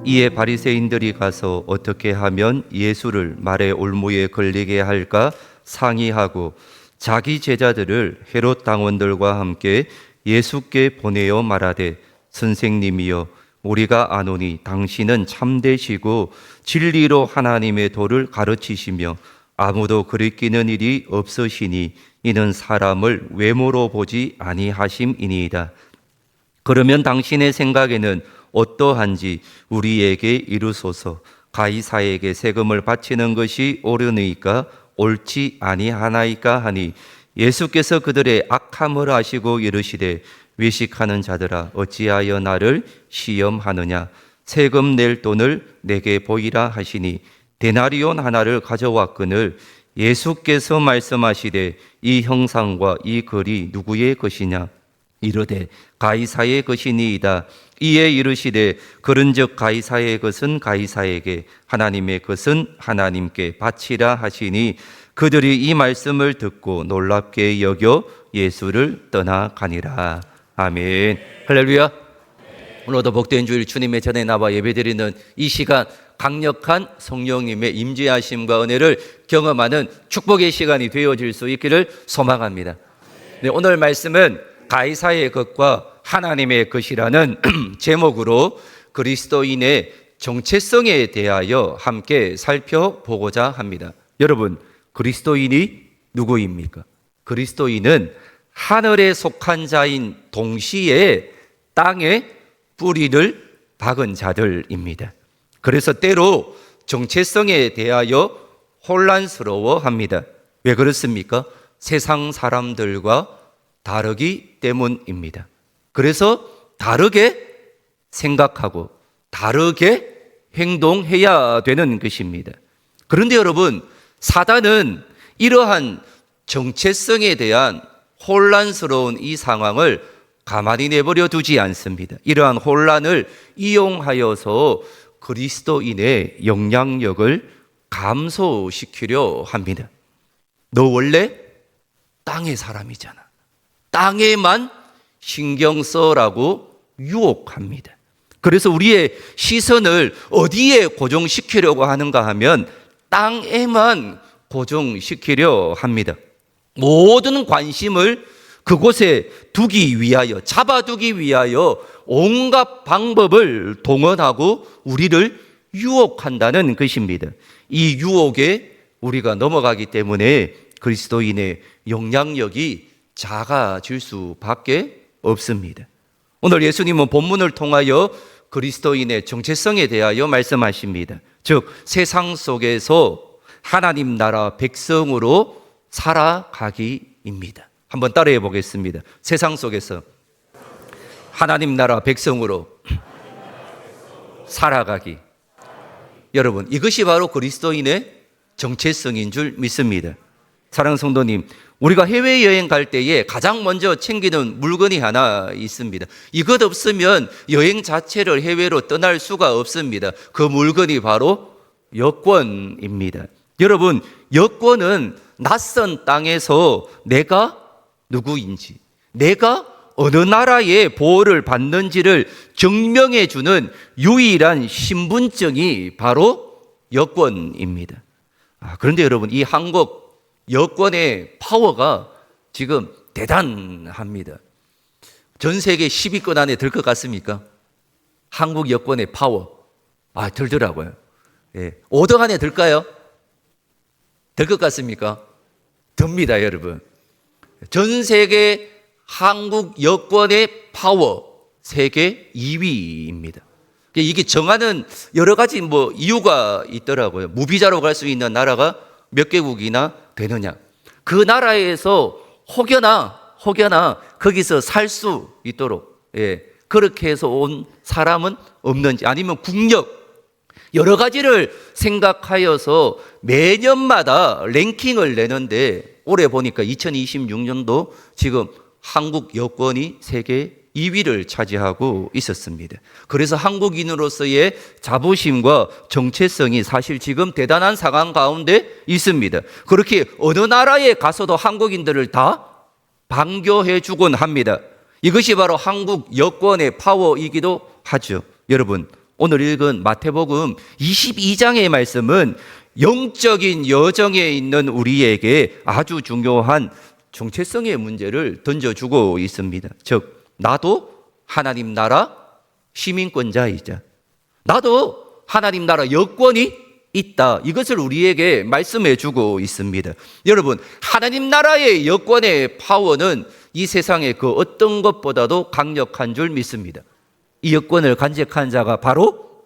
이에 바리새인들이 가서 어떻게 하면 예수를 말의 올무에 걸리게 할까 상의하고 자기 제자들을 헤롯 당원들과 함께 예수께 보내어 말하되, 선생님이여, 우리가 아노니 당신은 참되시고 진리로 하나님의 도를 가르치시며 아무도 그리끼는 일이 없으시니 이는 사람을 외모로 보지 아니하심이니이다. 그러면 당신의 생각에는 어떠한지 우리에게 이루소서. 가이사에게 세금을 바치는 것이 옳으니까 옳지 아니하나이까 하니, 예수께서 그들의 악함을 아시고 이르시되, 외식하는 자들아, 어찌하여 나를 시험하느냐? 세금 낼 돈을 내게 보이라 하시니 데나리온 하나를 가져왔거늘, 예수께서 말씀하시되, 이 형상과 이 글이 누구의 것이냐? 이르되 가이사의 것이니이다. 이에 이르시되, 그런즉 가이사의 것은 가이사에게, 하나님의 것은 하나님께 바치라 하시니, 그들이 이 말씀을 듣고 놀랍게 여겨 예수를 떠나가니라. 아멘. 할렐루야. 오늘도 복된 주일 주님의 전에 나와 예배드리는 이 시간, 강력한 성령님의 임재하심과 은혜를 경험하는 축복의 시간이 되어질 수 있기를 소망합니다. 네, 오늘 말씀은 가이사의 것과 하나님의 것이라는 제목으로 그리스도인의 정체성에 대하여 함께 살펴보고자 합니다. 여러분, 그리스도인이 누구입니까? 그리스도인은 하늘에 속한 자인 동시에 땅에 뿌리를 박은 자들입니다. 그래서 때로 정체성에 대하여 혼란스러워합니다. 왜 그렇습니까? 세상 사람들과 다르기 때문입니다. 그래서 다르게 생각하고 다르게 행동해야 되는 것입니다. 그런데 여러분, 사단은 이러한 정체성에 대한 혼란스러운 이 상황을 가만히 내버려 두지 않습니다. 이러한 혼란을 이용하여서 그리스도인의 영향력을 감소시키려 합니다. 너 원래 땅의 사람이잖아. 땅에만 신경 써라고 유혹합니다. 그래서 우리의 시선을 어디에 고정시키려고 하는가 하면 땅에만 고정시키려 합니다. 모든 관심을 그곳에 두기 위하여, 잡아두기 위하여 온갖 방법을 동원하고 우리를 유혹한다는 것입니다. 이 유혹에 우리가 넘어가기 때문에 그리스도인의 영향력이 작아질 수밖에 없습니다. 오늘 예수님은 본문을 통하여 그리스도인의 정체성에 대하여 말씀하십니다. 즉, 세상 속에서 하나님 나라 백성으로 살아가기입니다. 한번 따라해 보겠습니다. 세상 속에서 하나님 나라 백성으로 살아가기. 여러분, 이것이 바로 그리스도인의 정체성인 줄 믿습니다. 사랑하는 성도님, 우리가 해외여행 갈 때에 가장 먼저 챙기는 물건이 하나 있습니다. 이것 없으면 여행 자체를 해외로 떠날 수가 없습니다. 그 물건이 바로 여권입니다. 여러분, 여권은 낯선 땅에서 내가 누구인지, 내가 어느 나라의 보호를 받는지를 증명해 주는 유일한 신분증이 바로 여권입니다. 그런데 여러분, 이 한국 여권의 파워가 지금 대단합니다. 전 세계 10위권 안에 들 것 같습니까? 한국 여권의 파워. 들더라고요. 5등 안에 들까요? 될 것 같습니까? 듭니다, 여러분. 전 세계 한국 여권의 파워 세계 2위입니다. 이게 정하는 여러 가지 이유가 있더라고요. 무비자로 갈 수 있는 나라가 몇 개국이나 되느냐. 그 나라에서 혹여나 거기서 살 수 있도록 그렇게 해서 온 사람은 없는지, 아니면 국력, 여러 가지를 생각하여서 매년마다 랭킹을 내는데, 올해 보니까 2026년도 지금 한국 여권이 세계 2위를 차지하고 있었습니다. 그래서 한국인으로서의 자부심과 정체성이 사실 지금 대단한 상황 가운데 있습니다. 그렇게 어느 나라에 가서도 한국인들을 다 반겨해 주곤 합니다. 이것이 바로 한국 여권의 파워이기도 하죠. 여러분, 오늘 읽은 마태복음 22장의 말씀은 영적인 여정에 있는 우리에게 아주 중요한 정체성의 문제를 던져주고 있습니다. 즉, 나도 하나님 나라 시민권자이자 나도 하나님 나라 여권이 있다. 이것을 우리에게 말씀해 주고 있습니다. 여러분, 하나님 나라의 여권의 파워는 이 세상의 그 어떤 것보다도 강력한 줄 믿습니다. 이 여권을 간직한 자가 바로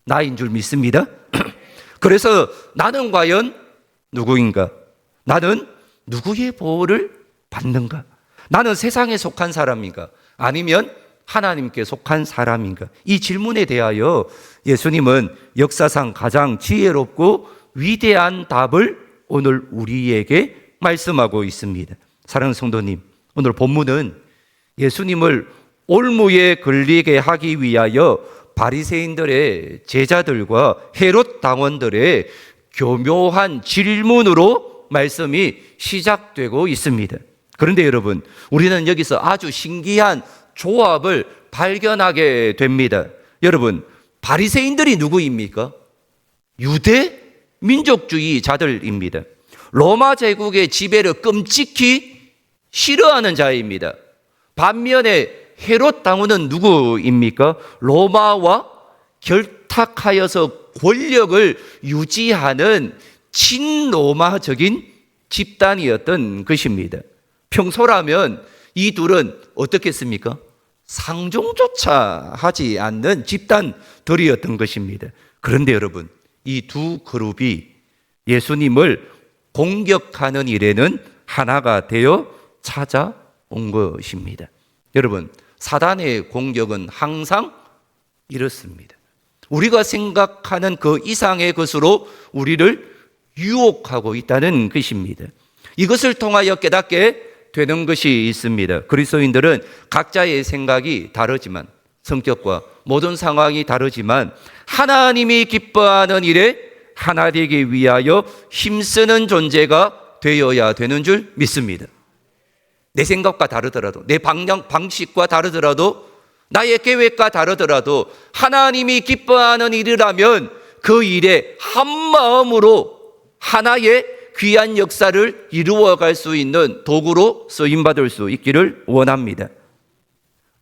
나인 줄 믿습니다. 그래서 나는 과연 누구인가? 나는 누구의 보호를 받는가? 나는 세상에 속한 사람인가? 아니면 하나님께 속한 사람인가? 이 질문에 대하여 예수님은 역사상 가장 지혜롭고 위대한 답을 오늘 우리에게 말씀하고 있습니다. 사랑하는 성도님, 오늘 본문은 예수님을 올무에 걸리게 하기 위하여 바리새인들의 제자들과 헤롯 당원들의 교묘한 질문으로 말씀이 시작되고 있습니다. 그런데 여러분, 우리는 여기서 아주 신기한 조합을 발견하게 됩니다. 여러분, 바리새인들이 누구입니까? 유대 민족주의자들입니다. 로마 제국의 지배를 끔찍히 싫어하는 자입니다. 반면에 헤롯 당원은 누구입니까? 로마와 결탁하여서 권력을 유지하는 친로마적인 집단이었던 것입니다. 평소라면 이 둘은 어떻겠습니까? 상종조차 하지 않는 집단들이었던 것입니다. 그런데 여러분, 이 두 그룹이 예수님을 공격하는 일에는 하나가 되어 찾아온 것입니다. 여러분, 사단의 공격은 항상 이렇습니다. 우리가 생각하는 그 이상의 것으로 우리를 유혹하고 있다는 것입니다. 이것을 통하여 깨닫게 되는 것이 있습니다. 그리스도인들은 각자의 생각이 다르지만, 성격과 모든 상황이 다르지만 하나님이 기뻐하는 일에 하나 되기 위하여 힘쓰는 존재가 되어야 되는 줄 믿습니다. 내 생각과 다르더라도, 내 방식과 다르더라도, 나의 계획과 다르더라도 하나님이 기뻐하는 일이라면 그 일에 한 마음으로 하나의 귀한 역사를 이루어갈 수 있는 도구로 쓰임받을 수 있기를 원합니다.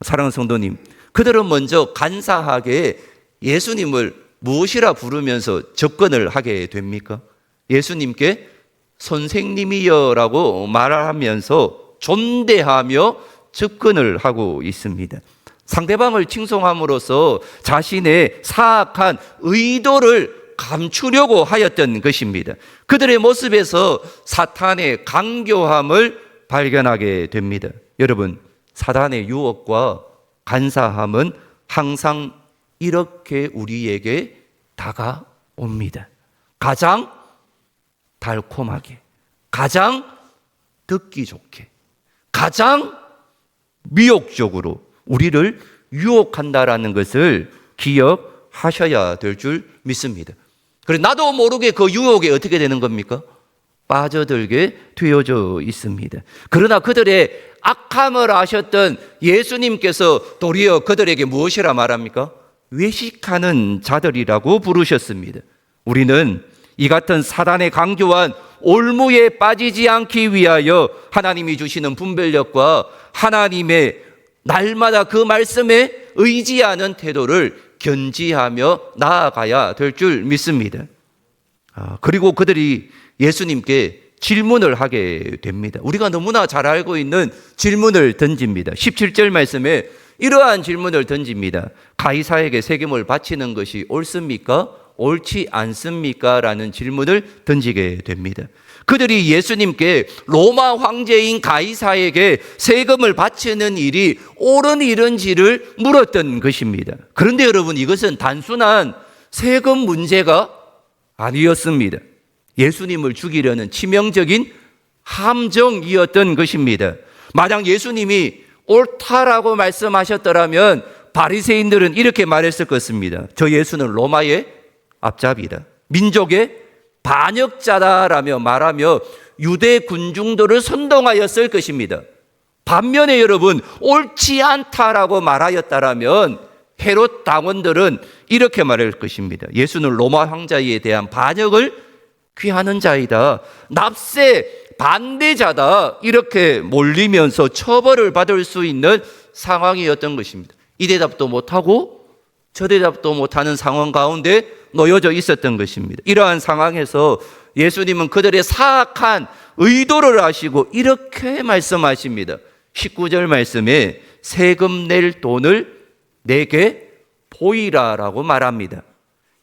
사랑하는 성도님, 그들은 먼저 간사하게 예수님을 무엇이라 부르면서 접근을 하게 됩니까? 예수님께 선생님이여라고 말하면서 존대하며 접근을 하고 있습니다. 상대방을 칭송함으로써 자신의 사악한 의도를 감추려고 하였던 것입니다. 그들의 모습에서 사탄의 강교함을 발견하게 됩니다. 여러분, 사탄의 유혹과 간사함은 항상 이렇게 우리에게 다가옵니다. 가장 달콤하게, 가장 듣기 좋게, 가장 미혹적으로 우리를 유혹한다라는 것을 기억하셔야 될 줄 믿습니다. 그래서 나도 모르게 그 유혹에 어떻게 되는 겁니까? 빠져들게 되어져 있습니다. 그러나 그들의 악함을 아셨던 예수님께서 도리어 그들에게 무엇이라 말합니까? 외식하는 자들이라고 부르셨습니다. 우리는 이 같은 사단의 강조한 올무에 빠지지 않기 위하여 하나님이 주시는 분별력과 하나님의 날마다 그 말씀에 의지하는 태도를 견지하며 나아가야 될 줄 믿습니다. 그리고 그들이 예수님께 질문을 하게 됩니다. 우리가 너무나 잘 알고 있는 질문을 던집니다. 17절 말씀에 이러한 질문을 던집니다. 가이사에게 세금을 바치는 것이 옳습니까? 옳지 않습니까? 라는 질문을 던지게 됩니다. 그들이 예수님께 로마 황제인 가이사에게 세금을 바치는 일이 옳은 일인지를 물었던 것입니다. 그런데 여러분, 이것은 단순한 세금 문제가 아니었습니다. 예수님을 죽이려는 치명적인 함정이었던 것입니다. 만약 예수님이 옳다라고 말씀하셨더라면 바리새인들은 이렇게 말했을 것입니다. 저 예수는 로마의 앞잡이다, 민족의 반역자다라며 말하며 유대 군중들을 선동하였을 것입니다. 반면에 여러분, 옳지 않다라고 말하였다라면 헤롯 당원들은 이렇게 말할 것입니다. 예수는 로마 황자에 대한 반역을 귀하는 자이다, 납세 반대자다, 이렇게 몰리면서 처벌을 받을 수 있는 상황이었던 것입니다. 이 대답도 못하고 저 대답도 못하는 상황 가운데 놓여져 있었던 것입니다. 이러한 상황에서 예수님은 그들의 사악한 의도를 아시고 이렇게 말씀하십니다. 19절 말씀에 세금 낼 돈을 내게 보이라라고 말합니다.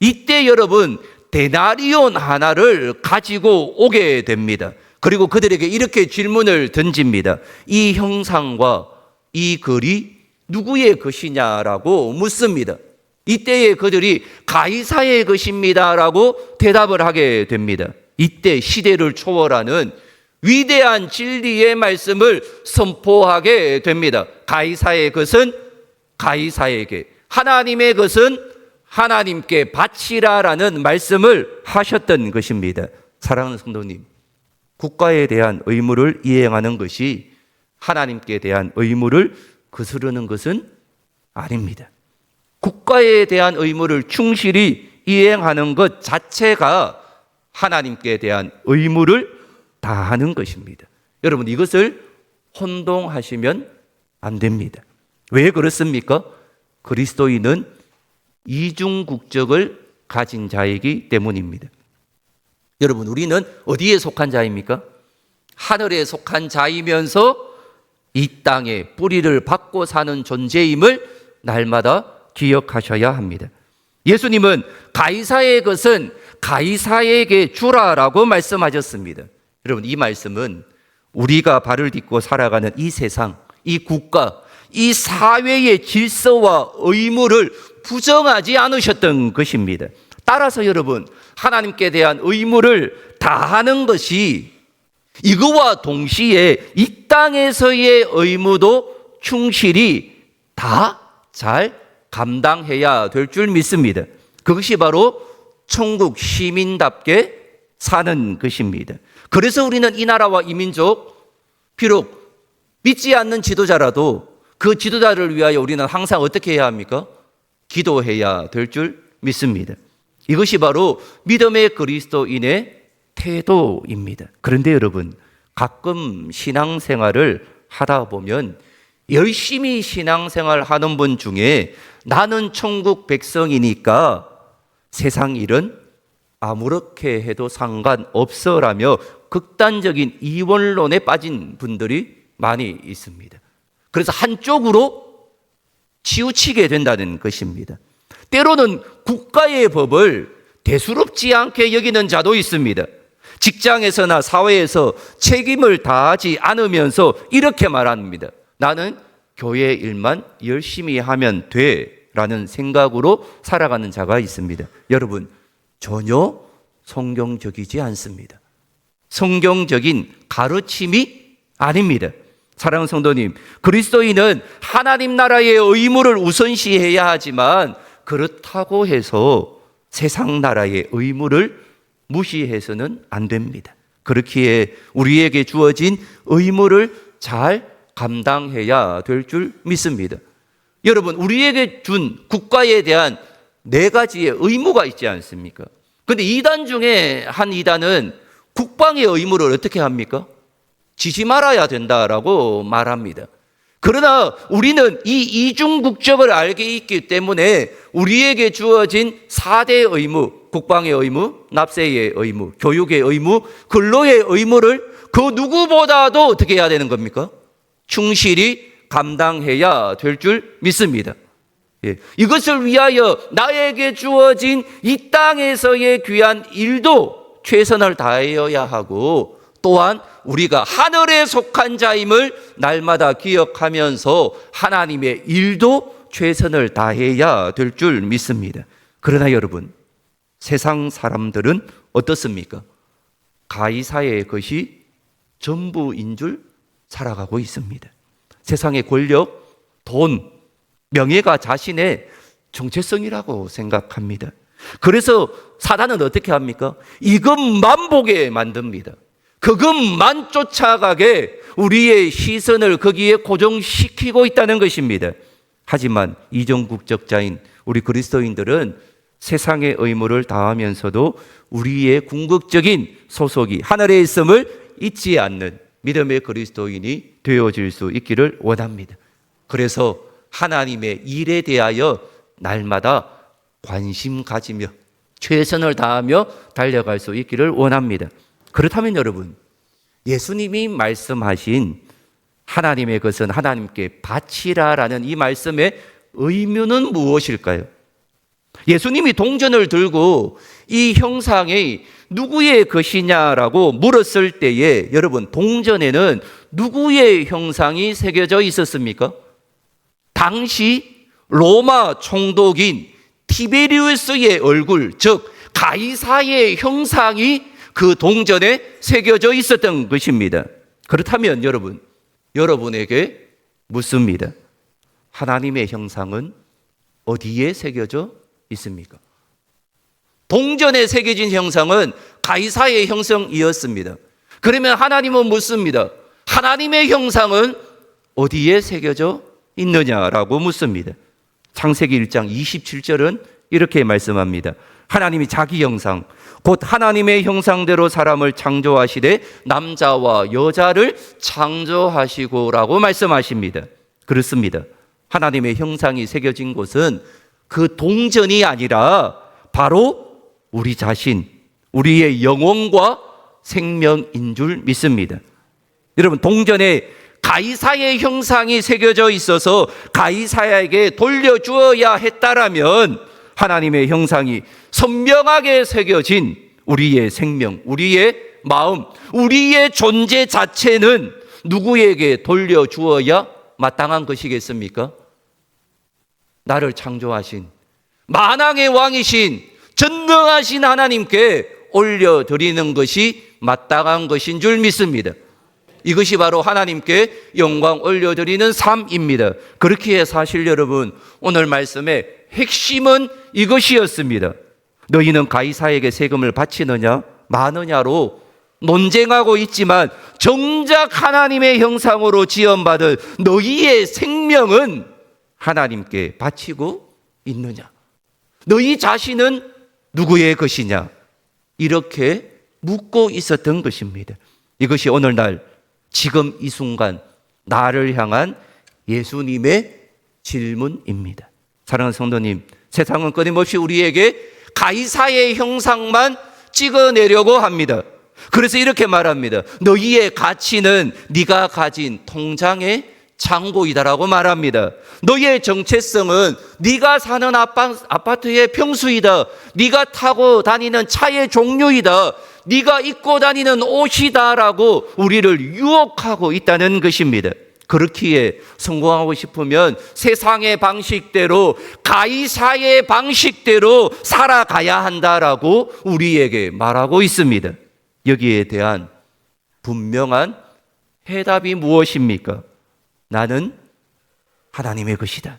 이때 여러분, 데나리온 하나를 가지고 오게 됩니다. 그리고 그들에게 이렇게 질문을 던집니다. 이 형상과 이 글이 누구의 것이냐라고 묻습니다. 이때에 그들이 가이사의 것입니다라고 대답을 하게 됩니다. 이때 시대를 초월하는 위대한 진리의 말씀을 선포하게 됩니다. 가이사의 것은 가이사에게, 하나님의 것은 하나님께 바치라라는 말씀을 하셨던 것입니다. 사랑하는 성도님, 국가에 대한 의무를 이행하는 것이 하나님께 대한 의무를 거스르는 것은 아닙니다. 국가에 대한 의무를 충실히 이행하는 것 자체가 하나님께 대한 의무를 다하는 것입니다. 여러분, 이것을 혼동하시면 안 됩니다. 왜 그렇습니까? 그리스도인은 이중 국적을 가진 자이기 때문입니다. 여러분, 우리는 어디에 속한 자입니까? 하늘에 속한 자이면서 이 땅에 뿌리를 받고 사는 존재임을 날마다 기억하셔야 합니다. 예수님은 가이사의 것은 가이사에게 주라라고 말씀하셨습니다. 여러분, 이 말씀은 우리가 발을 딛고 살아가는 이 세상, 이 국가, 이 사회의 질서와 의무를 부정하지 않으셨던 것입니다. 따라서 여러분, 하나님께 대한 의무를 다하는 것이 이거와 동시에 이 땅에서의 의무도 충실히 다 잘 감당해야 될 줄 믿습니다. 그것이 바로 천국 시민답게 사는 것입니다. 그래서 우리는 이 나라와 이 민족, 비록 믿지 않는 지도자라도 그 지도자를 위하여 우리는 항상 어떻게 해야 합니까? 기도해야 될 줄 믿습니다. 이것이 바로 믿음의 그리스도인의 태도입니다. 그런데 여러분, 가끔 신앙생활을 하다 보면 열심히 신앙생활 하는 분 중에 나는 천국 백성이니까 세상 일은 아무렇게 해도 상관없어라며 극단적인 이원론에 빠진 분들이 많이 있습니다. 그래서 한쪽으로 치우치게 된다는 것입니다. 때로는 국가의 법을 대수롭지 않게 여기는 자도 있습니다. 직장에서나 사회에서 책임을 다하지 않으면서 이렇게 말합니다. 나는 교회 일만 열심히 하면 돼라는 생각으로 살아가는 자가 있습니다. 여러분, 전혀 성경적이지 않습니다. 성경적인 가르침이 아닙니다. 사랑하는 성도님, 그리스도인은 하나님 나라의 의무를 우선시해야 하지만 그렇다고 해서 세상 나라의 의무를 무시해서는 안 됩니다. 그렇기에 우리에게 주어진 의무를 잘 감당해야 될 줄 믿습니다. 여러분, 우리에게 준 국가에 대한 4가지의 의무가 있지 않습니까? 그런데 이단 중에 한 이단은 국방의 의무를 어떻게 합니까? 지지 말아야 된다라고 말합니다. 그러나 우리는 이 이중 국적을 알게 있기 때문에 우리에게 주어진 4대 의무, 국방의 의무, 납세의 의무, 교육의 의무, 근로의 의무를 그 누구보다도 어떻게 해야 되는 겁니까? 충실히 감당해야 될 줄 믿습니다. 이것을 위하여 나에게 주어진 이 땅에서의 귀한 일도 최선을 다해야 하고, 또한 우리가 하늘에 속한 자임을 날마다 기억하면서 하나님의 일도 최선을 다해야 될 줄 믿습니다. 그러나 여러분, 세상 사람들은 어떻습니까? 가이사의 것이 전부인 줄 살아가고 있습니다. 세상의 권력, 돈, 명예가 자신의 정체성이라고 생각합니다. 그래서 사단은 어떻게 합니까? 이것만 보게 만듭니다. 그것만 쫓아가게 우리의 시선을 거기에 고정시키고 있다는 것입니다. 하지만 이전 국적자인 우리 그리스도인들은 세상의 의무를 다하면서도 우리의 궁극적인 소속이 하늘에 있음을 잊지 않는 믿음의 그리스도인이 되어질 수 있기를 원합니다. 그래서 하나님의 일에 대하여 날마다 관심 가지며 최선을 다하며 달려갈 수 있기를 원합니다. 그렇다면 여러분, 예수님이 말씀하신 하나님의 것은 하나님께 바치라라는 이 말씀의 의미는 무엇일까요? 예수님이 동전을 들고 이 형상이 누구의 것이냐라고 물었을 때에 여러분, 동전에는 누구의 형상이 새겨져 있었습니까? 당시 로마 총독인 티베리우스의 얼굴, 즉 가이사의 형상이 그 동전에 새겨져 있었던 것입니다. 그렇다면 여러분, 여러분에게 묻습니다. 하나님의 형상은 어디에 새겨져 있습니까? 동전에 새겨진 형상은 가이사의 형상이었습니다. 그러면 하나님은 묻습니다. 하나님의 형상은 어디에 새겨져 있느냐라고 묻습니다. 창세기 1장 27절은 이렇게 말씀합니다. 하나님이 자기 형상, 곧 하나님의 형상대로 사람을 창조하시되 남자와 여자를 창조하시고라고 말씀하십니다. 그렇습니다. 하나님의 형상이 새겨진 곳은 그 동전이 아니라 바로 우리 자신, 우리의 영혼과 생명인 줄 믿습니다. 여러분, 동전에 가이사의 형상이 새겨져 있어서 가이사에게 돌려주어야 했다라면 하나님의 형상이 선명하게 새겨진 우리의 생명, 우리의 마음, 우리의 존재 자체는 누구에게 돌려주어야 마땅한 것이겠습니까? 나를 창조하신 만왕의 왕이신 전능하신 하나님께 올려드리는 것이 마땅한 것인 줄 믿습니다. 이것이 바로 하나님께 영광 올려드리는 삶입니다. 그렇기에 사실 여러분, 오늘 말씀의 핵심은 이것이었습니다. 너희는 가이사에게 세금을 바치느냐 마느냐로 논쟁하고 있지만 정작 하나님의 형상으로 지음받은 너희의 생명은 하나님께 바치고 있느냐? 너희 자신은 누구의 것이냐? 이렇게 묻고 있었던 것입니다. 이것이 오늘날 지금 이 순간 나를 향한 예수님의 질문입니다. 사랑하는 성도님, 세상은 끊임없이 우리에게 가이사의 형상만 찍어내려고 합니다. 그래서 이렇게 말합니다. 너희의 가치는 네가 가진 통장의 창고이다라고 말합니다. 너희의 정체성은 네가 사는 아파트의 평수이다. 네가 타고 다니는 차의 종류이다. 네가 입고 다니는 옷이다라고 우리를 유혹하고 있다는 것입니다. 그렇기에 성공하고 싶으면 세상의 방식대로, 가이사의 방식대로 살아가야 한다라고 우리에게 말하고 있습니다. 여기에 대한 분명한 해답이 무엇입니까? 나는 하나님의 것이다.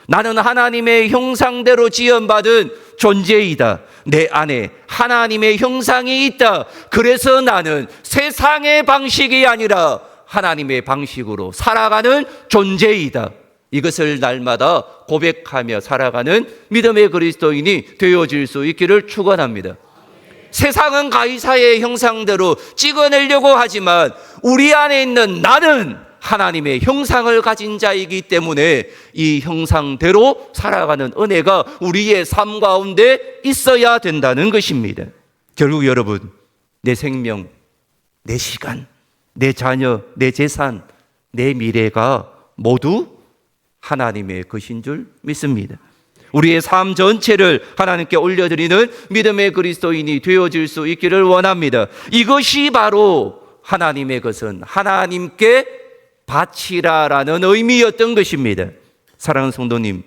나는 하나님의 형상대로 지음받은 존재이다. 내 안에 하나님의 형상이 있다. 그래서 나는 세상의 방식이 아니라 하나님의 방식으로 살아가는 존재이다. 이것을 날마다 고백하며 살아가는 믿음의 그리스도인이 되어질 수 있기를 축원합니다. 세상은 가이사의 형상대로 찍어내려고 하지만 우리 안에 있는 나는 하나님의 형상을 가진 자이기 때문에 이 형상대로 살아가는 은혜가 우리의 삶 가운데 있어야 된다는 것입니다. 결국 여러분, 내 생명, 내 시간, 내 자녀, 내 재산, 내 미래가 모두 하나님의 것인 줄 믿습니다. 우리의 삶 전체를 하나님께 올려드리는 믿음의 그리스도인이 되어질 수 있기를 원합니다. 이것이 바로 하나님의 것은 하나님께 바치라라는 의미였던 것입니다. 사랑하는 성도님,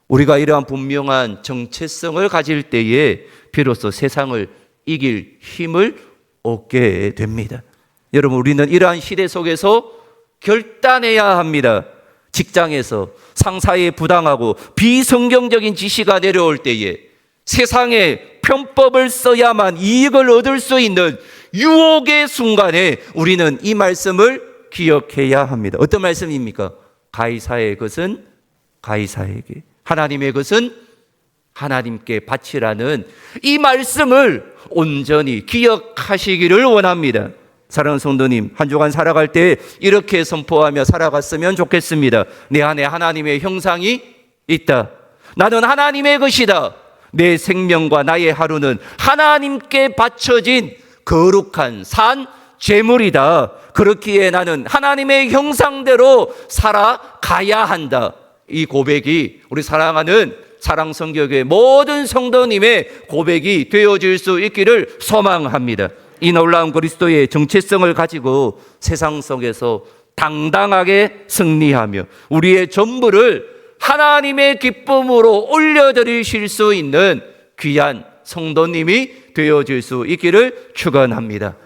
우리가 이러한 분명한 정체성을 가질 때에 비로소 세상을 이길 힘을 얻게 됩니다. 여러분, 우리는 이러한 시대 속에서 결단해야 합니다. 직장에서 상사에 부당하고 비성경적인 지시가 내려올 때에 세상의 편법을 써야만 이익을 얻을 수 있는 유혹의 순간에 우리는 이 말씀을 기억해야 합니다. 어떤 말씀입니까? 가이사의 것은 가이사에게, 하나님의 것은 하나님께 바치라는 이 말씀을 온전히 기억하시기를 원합니다. 사랑하는 성도님, 한 주간 살아갈 때 이렇게 선포하며 살아갔으면 좋겠습니다. 내 안에 하나님의 형상이 있다. 나는 하나님의 것이다. 내 생명과 나의 하루는 하나님께 바쳐진 거룩한 산 제물이다. 그렇기에 나는 하나님의 형상대로 살아가야 한다. 이 고백이 우리 사랑하는 사랑성교회 모든 성도님의 고백이 되어질 수 있기를 소망합니다. 이 놀라운 그리스도의 정체성을 가지고 세상 속에서 당당하게 승리하며 우리의 전부를 하나님의 기쁨으로 올려드리실 수 있는 귀한 성도님이 되어질 수 있기를 축원합니다.